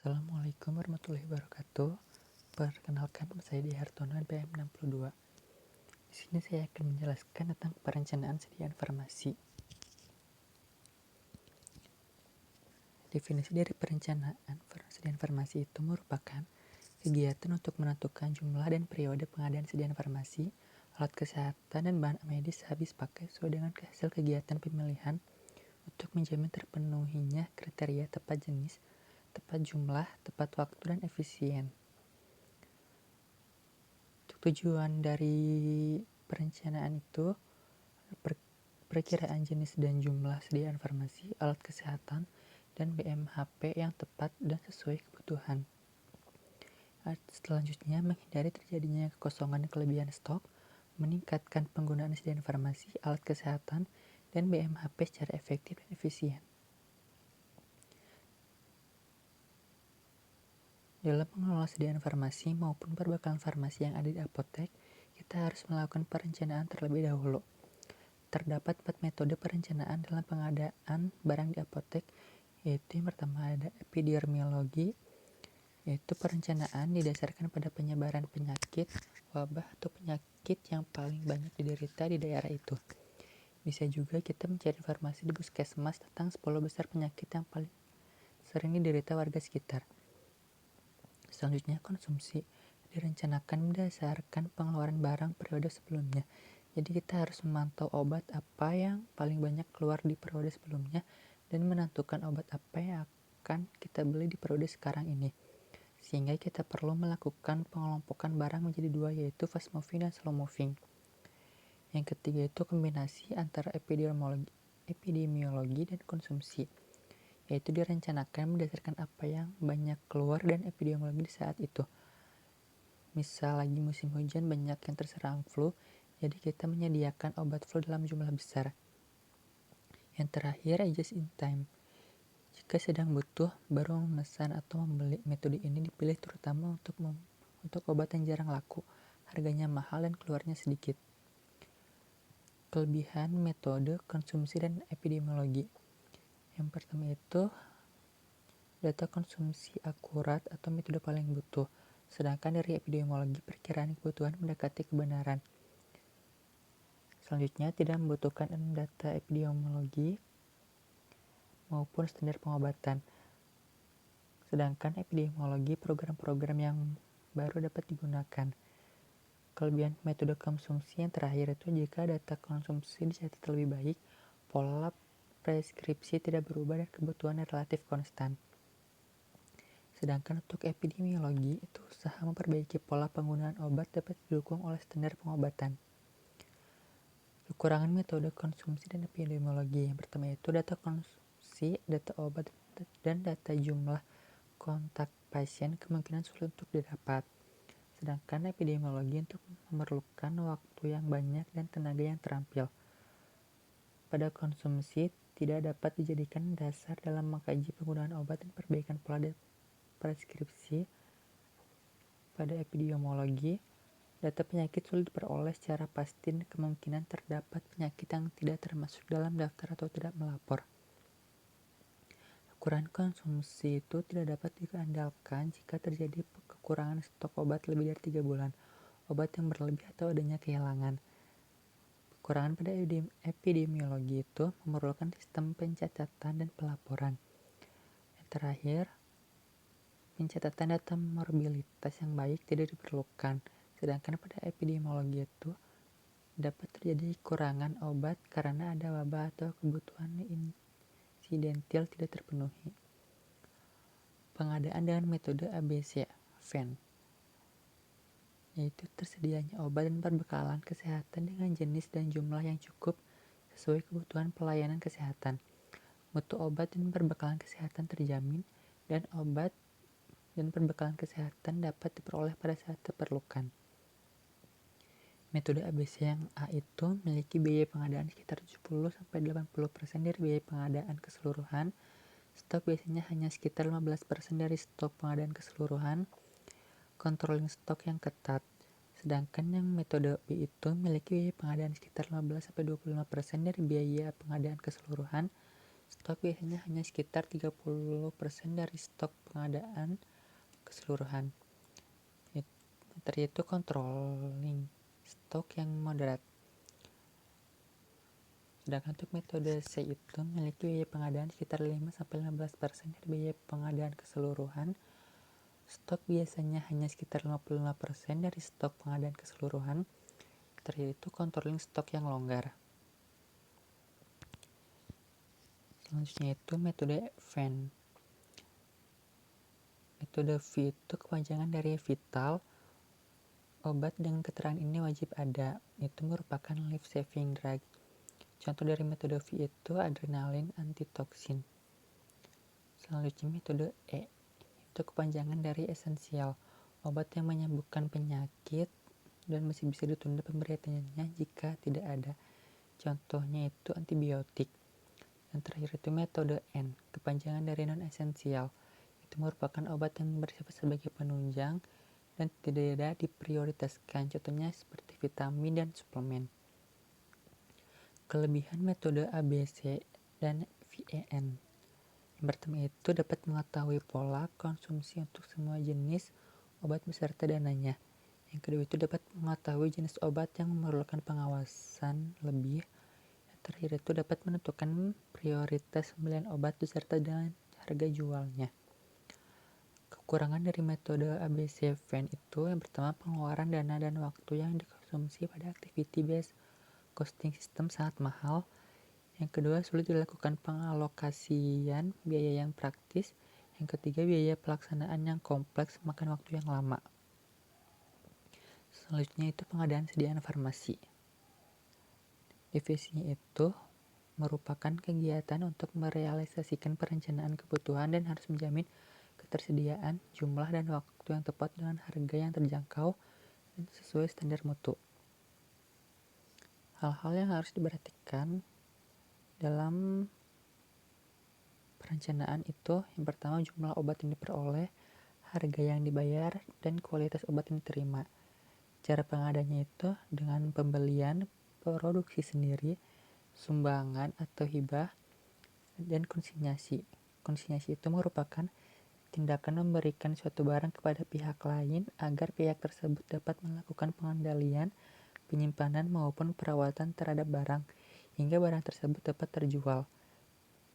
Assalamualaikum warahmatullahi wabarakatuh. Perkenalkan, saya Di Hartono, NPM 62. Di sini saya akan menjelaskan tentang perencanaan sedia informasi. Definisi dari perencanaan sedia informasi itu merupakan kegiatan untuk menentukan jumlah dan periode pengadaan sedia informasi, alat kesehatan, dan bahan medis habis pakai sesuai dengan hasil kegiatan pemilihan untuk menjamin terpenuhinya kriteria tepat jenis, tepat jumlah, tepat waktu, dan efisien. Tujuan dari perencanaan itu perkiraan jenis dan jumlah sedia informasi, alat kesehatan, dan BMHP yang tepat dan sesuai kebutuhan. Selanjutnya, menghindari terjadinya kekosongan dan kelebihan stok, meningkatkan penggunaan sedia informasi, alat kesehatan, dan BMHP secara efektif dan efisien. Dalam mengelola sedia informasi maupun perbekalan farmasi yang ada di apotek, kita harus melakukan perencanaan terlebih dahulu. Terdapat 4 metode perencanaan dalam pengadaan barang di apotek, yaitu yang pertama ada epidemiologi, yaitu perencanaan didasarkan pada penyebaran penyakit, wabah, atau penyakit yang paling banyak diderita di daerah itu. Bisa juga kita mencari informasi di puskesmas tentang 10 besar penyakit yang paling sering diderita warga sekitar. Selanjutnya, konsumsi direncanakan berdasarkan pengeluaran barang periode sebelumnya. Jadi kita harus memantau obat apa yang paling banyak keluar di periode sebelumnya dan menentukan obat apa yang akan kita beli di periode sekarang ini. Sehingga kita perlu melakukan pengelompokan barang menjadi dua, yaitu fast moving dan slow moving. Yang ketiga itu kombinasi antara epidemiologi dan konsumsi, yaitu direncanakan berdasarkan apa yang banyak keluar dan epidemiologi di saat itu. Misal lagi musim hujan banyak yang terserang flu, jadi kita menyediakan obat flu dalam jumlah besar. Yang terakhir, just in time. Jika sedang butuh, baru memesan atau membeli. Metode ini dipilih terutama untuk obat yang jarang laku, harganya mahal dan keluarnya sedikit. Kelebihan metode konsumsi dan epidemiologi. Yang pertama itu data konsumsi akurat atau metode paling butuh. Sedangkan dari epidemiologi, perkiraan kebutuhan mendekati kebenaran. Selanjutnya, tidak membutuhkan data epidemiologi maupun standar pengobatan. Sedangkan epidemiologi, program-program yang baru dapat digunakan. Kelebihan metode konsumsi yang terakhir itu jika data konsumsi dicatat lebih baik, pola preskripsi tidak berubah dan kebutuhan relatif konstan. Sedangkan untuk epidemiologi, itu usaha memperbaiki pola penggunaan obat dapat didukung oleh standar pengobatan. Kekurangan metode konsumsi dan epidemiologi. Yang pertama itu data konsumsi, data obat, dan data jumlah kontak pasien kemungkinan sulit untuk didapat. Sedangkan epidemiologi untuk memerlukan waktu yang banyak dan tenaga yang terampil. Pada konsumsi tidak dapat dijadikan dasar dalam mengkaji penggunaan obat dan perbaikan pola preskripsi. Pada epidemiologi, data penyakit sulit diperoleh secara pasti dan kemungkinan terdapat penyakit yang tidak termasuk dalam daftar atau tidak melapor. Kekurangan konsumsi itu tidak dapat diandalkan jika terjadi kekurangan stok obat lebih dari 3 bulan, obat yang berlebih atau adanya kehilangan. Kekurangan pada epidemiologi itu memerlukan sistem pencatatan dan pelaporan. Yang terakhir, pencatatan data morbilitas yang baik tidak diperlukan. Sedangkan pada epidemiologi itu dapat terjadi kekurangan obat karena ada wabah atau kebutuhan insidental tidak terpenuhi. Pengadaan dengan metode ABC VAN, yaitu tersedianya obat dan perbekalan kesehatan dengan jenis dan jumlah yang cukup sesuai kebutuhan pelayanan kesehatan. Mutu obat dan perbekalan kesehatan terjamin, dan obat dan perbekalan kesehatan dapat diperoleh pada saat diperlukan. Metode ABC yang A itu memiliki biaya pengadaan sekitar 70-80% dari biaya pengadaan keseluruhan. Stok biasanya hanya sekitar 15% dari stok pengadaan keseluruhan. Controlling stok yang ketat. Sedangkan yang metode B itu memiliki biaya pengadaan sekitar 15-25% dari biaya pengadaan keseluruhan. Stok biasanya hanya sekitar 30% dari stok pengadaan keseluruhan. Itu controlling stok yang moderat. Sedangkan untuk metode C itu memiliki biaya pengadaan sekitar 5-15% dari biaya pengadaan keseluruhan. Stok biasanya hanya sekitar 55% dari stok pengadaan keseluruhan. Itu controlling stok yang longgar. Selanjutnya itu metode VAN. Metode V itu kepanjangan dari vital. Obat dengan keterangan ini wajib ada. Itu merupakan life saving drug. Contoh dari metode V itu adrenalin antitoksin. Selanjutnya metode E. Itu kepanjangan dari esensial. Obat yang menyembuhkan penyakit dan masih bisa ditunda pemberiannya jika tidak ada. Contohnya itu antibiotik. Yang terakhir itu metode N, kepanjangan dari non-esensial. Itu merupakan obat yang bersifat sebagai penunjang dan tidak diprioritaskan. Contohnya seperti vitamin dan suplemen. Kelebihan metode ABC dan VAN. Yang pertama itu dapat mengetahui pola konsumsi untuk semua jenis obat beserta dananya. Yang kedua itu dapat mengetahui jenis obat yang memerlukan pengawasan lebih. Yang terakhir itu dapat menentukan prioritas pembelian obat beserta dengan harga jualnya. Kekurangan dari metode ABC VAN itu yang pertama pengeluaran dana dan waktu yang dikonsumsi pada activity based costing system sangat mahal. Yang kedua, sulit dilakukan pengalokasian biaya yang praktis. Yang ketiga, biaya pelaksanaan yang kompleks makan waktu yang lama. Selanjutnya itu pengadaan sediaan farmasi. Divisinya itu merupakan kegiatan untuk merealisasikan perencanaan kebutuhan dan harus menjamin ketersediaan, jumlah, dan waktu yang tepat dengan harga yang terjangkau dan sesuai standar mutu. Hal-hal yang harus diperhatikan dalam perencanaan itu yang pertama jumlah obat yang diperoleh, harga yang dibayar, dan kualitas obat yang diterima. Cara pengadanya itu dengan pembelian, produksi sendiri, sumbangan atau hibah, dan konsinyasi. Konsinyasi itu merupakan tindakan memberikan suatu barang kepada pihak lain agar pihak tersebut dapat melakukan pengendalian, penyimpanan maupun perawatan terhadap barang hingga barang tersebut dapat terjual.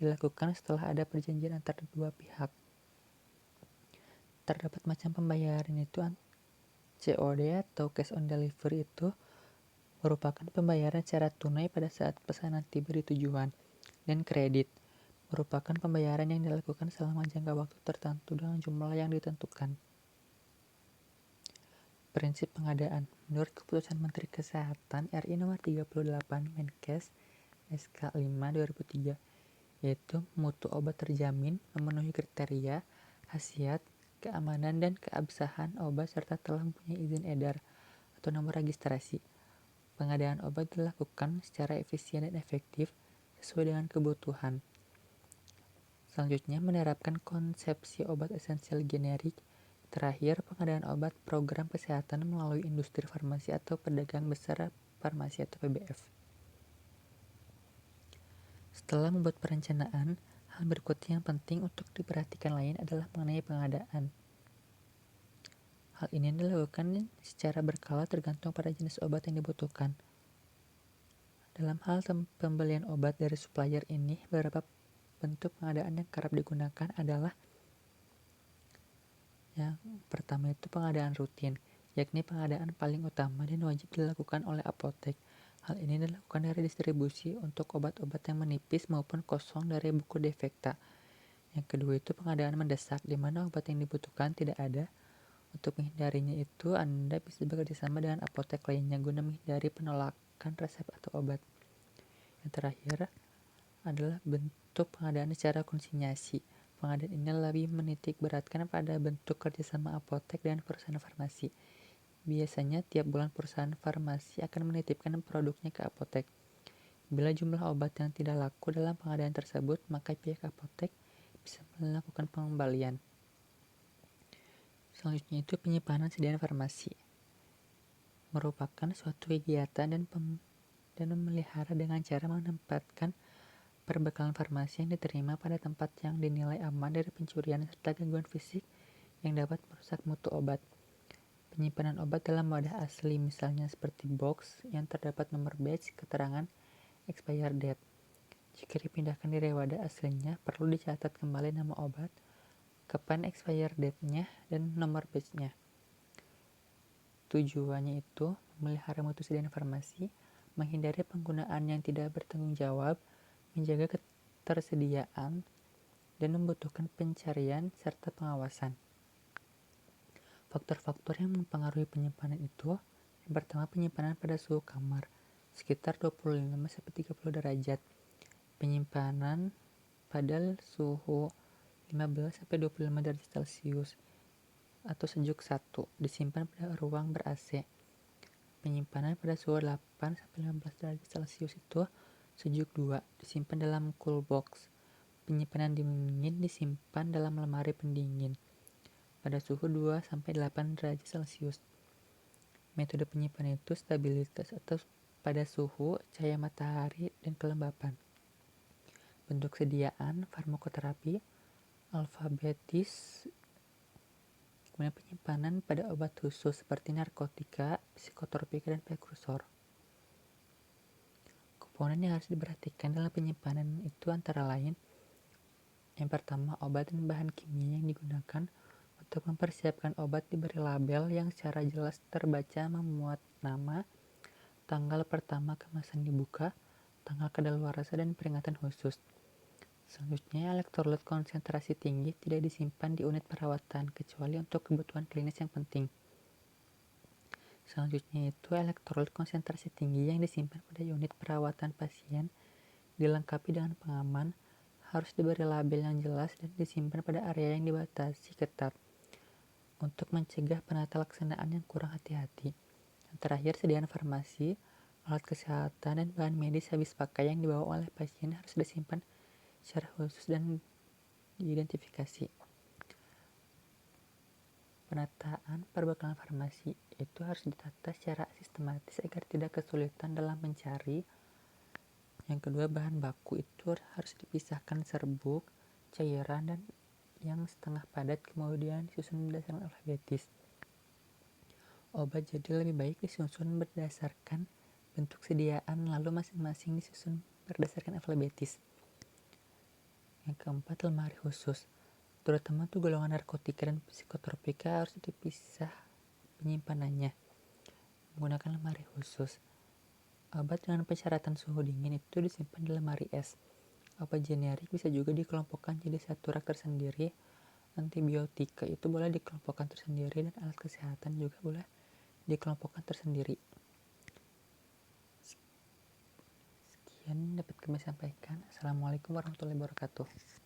Dilakukan setelah ada perjanjian antara dua pihak. Terdapat macam pembayaran itu COD atau cash on delivery itu merupakan pembayaran secara tunai pada saat pesanan tiba di tujuan, dan kredit merupakan pembayaran yang dilakukan selama jangka waktu tertentu dengan jumlah yang ditentukan. Prinsip pengadaan menurut Keputusan Menteri Kesehatan RI Nomor 38 Menkes SK 5 2003, yaitu mutu obat terjamin, memenuhi kriteria, khasiat, keamanan, dan keabsahan obat serta telah mempunyai izin edar atau nomor registrasi. Pengadaan obat dilakukan secara efisien dan efektif sesuai dengan kebutuhan. Selanjutnya, menerapkan konsepsi obat esensial generik. Terakhir, pengadaan obat program kesehatan melalui industri farmasi atau pedagang besar farmasi atau PBF. Setelah membuat perencanaan, hal berikutnya yang penting untuk diperhatikan lain adalah mengenai pengadaan. Hal ini dilakukan secara berkala tergantung pada jenis obat yang dibutuhkan. Dalam hal pembelian obat dari supplier ini, beberapa bentuk pengadaan yang kerap digunakan adalah yang pertama itu pengadaan rutin, yakni pengadaan paling utama dan wajib dilakukan oleh apotek. Hal ini dilakukan dari distribusi untuk obat-obat yang menipis maupun kosong dari buku defekta. Yang kedua itu pengadaan mendesak, di mana obat yang dibutuhkan tidak ada. Untuk menghindarinya itu, Anda bisa bekerjasama dengan apotek lainnya guna menghindari penolakan resep atau obat. Yang terakhir adalah bentuk pengadaan secara konsinyasi. Pengadaan ini lebih menitik beratkan pada bentuk kerjasama apotek dan perusahaan farmasi. Biasanya tiap bulan perusahaan farmasi akan menitipkan produknya ke apotek. Bila jumlah obat yang tidak laku dalam pengadaan tersebut, maka pihak apotek bisa melakukan pengembalian. Selanjutnya itu penyimpanan sediaan farmasi. Merupakan suatu kegiatan dan memelihara dengan cara menempatkan Perbekalan farmasi yang diterima pada tempat yang dinilai aman dari pencurian serta gangguan fisik yang dapat merusak mutu obat. Penyimpanan obat dalam wadah asli, misalnya seperti box yang terdapat nomor batch, keterangan expired date. Jika dipindahkan dari wadah aslinya, perlu dicatat kembali nama obat, kapan expired date-nya, dan nomor batch-nya. Tujuannya itu memelihara mutu sediaan farmasi, menghindari penggunaan yang tidak bertanggung jawab, menjaga ketersediaan, dan membutuhkan pencarian serta pengawasan. Faktor-faktor yang mempengaruhi penyimpanan itu, yang pertama penyimpanan pada suhu kamar, sekitar 25-30 derajat. Penyimpanan pada suhu 15-25 derajat Celcius atau sejuk 1 disimpan pada ruang ber-AC. Penyimpanan pada suhu 8-15 derajat Celcius itu sejuk 2 disimpan dalam cool box. Penyimpanan dingin disimpan dalam lemari pendingin pada suhu 2-8 derajat Celcius. Metode penyimpanan itu stabilitas atau pada suhu, cahaya matahari, dan kelembapan. Bentuk sediaan farmakoterapi alfabetis. Kemudian penyimpanan pada obat khusus seperti narkotika, psikotropika, dan prekursor. Komponen yang harus diperhatikan dalam penyimpanan itu antara lain: yang pertama, obat dan bahan kimia yang digunakan. Untuk mempersiapkan obat diberi label yang secara jelas terbaca memuat nama, tanggal pertama kemasan dibuka, tanggal kadaluarsa, dan peringatan khusus. Selanjutnya, elektrolit konsentrasi tinggi tidak disimpan di unit perawatan kecuali untuk kebutuhan klinis yang penting. Selanjutnya itu elektrolit konsentrasi tinggi yang disimpan pada unit perawatan pasien dilengkapi dengan pengaman, harus diberi label yang jelas dan disimpan pada area yang dibatasi ketat untuk mencegah penata laksanaan yang kurang hati-hati. Yang terakhir, sediaan farmasi, alat kesehatan, dan bahan medis habis pakai yang dibawa oleh pasien harus disimpan secara khusus dan diidentifikasi. Penataan perbekalan farmasi itu harus ditata secara sistematis agar tidak kesulitan dalam mencari. Yang kedua, bahan baku itu harus dipisahkan serbuk, cairan, dan yang setengah padat, kemudian disusun berdasarkan alfabetis. Obat jadi lebih baik disusun berdasarkan bentuk sediaan, lalu masing-masing disusun berdasarkan alfabetis. Yang keempat, lemari khusus. Terutama untuk golongan narkotika dan psikotropika harus dipisah penyimpanannya menggunakan lemari khusus. Obat dengan persyaratan suhu dingin itu disimpan di lemari es. Obat generik bisa juga dikelompokkan jadi satu rak tersendiri. Antibiotika itu boleh dikelompokkan tersendiri, dan alat kesehatan juga boleh dikelompokkan tersendiri. Sekian dapat kami sampaikan. Assalamualaikum warahmatullahi wabarakatuh.